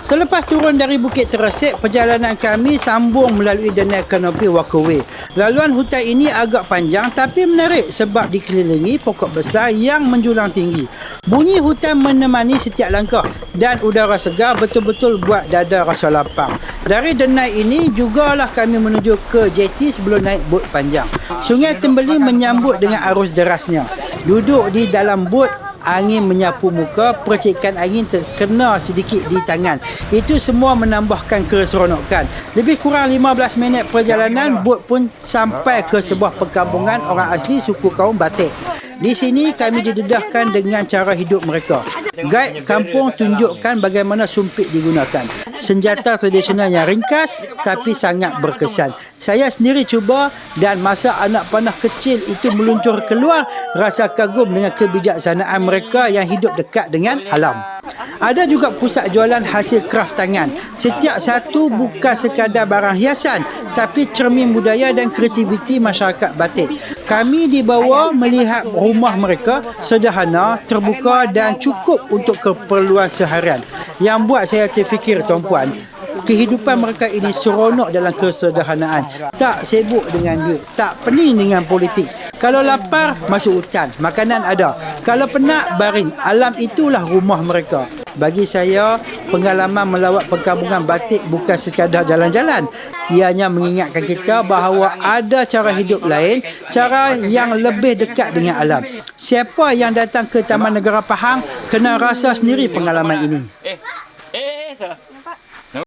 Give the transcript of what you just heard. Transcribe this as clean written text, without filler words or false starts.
Selepas turun dari Bukit Teresik, perjalanan kami sambung melalui Danai Kanopi Walkway. Laluan hutan ini agak panjang tapi menarik sebab dikelilingi pokok besar yang menjulang tinggi. Bunyi hutan menemani setiap langkah dan udara segar betul-betul buat dada rasa lapang. Dari Danai ini jugalah kami menuju ke jeti sebelum naik bot panjang. Sungai Tembeli menyambut dengan arus derasnya. Duduk di dalam bot, angin menyapu muka, percikan angin terkena sedikit di tangan. Itu semua menambahkan keseronokan. Lebih kurang 15 minit perjalanan, bot pun sampai ke sebuah perkampungan orang asli suku kaum Batik. Di sini kami didedahkan dengan cara hidup mereka. Guide kampung tunjukkan bagaimana sumpit digunakan. Senjata tradisional yang ringkas tapi sangat berkesan. Saya sendiri cuba dan masa anak panah kecil itu meluncur keluar, rasa kagum dengan kebijaksanaan mereka yang hidup dekat dengan alam. Ada juga pusat jualan hasil kraf tangan. Setiap satu bukan sekadar barang hiasan tapi cermin budaya dan kreativiti masyarakat Batik. Kami dibawa melihat rumah mereka sederhana, terbuka dan cukup untuk keperluan seharian. Yang buat saya terfikir, tuan-puan, kehidupan mereka ini seronok dalam kesederhanaan. Tak sibuk dengan duit, tak pening dengan politik. Kalau lapar, masuk hutan, makanan ada. Kalau penat, baring. Alam itulah rumah mereka. Bagi saya, pengalaman melawat perkampungan Batik bukan sekadar jalan-jalan. Ianya mengingatkan kita bahawa ada cara hidup lain, cara yang lebih dekat dengan alam. Siapa yang datang ke Taman Negara Pahang kena rasa sendiri pengalaman ini. Sir.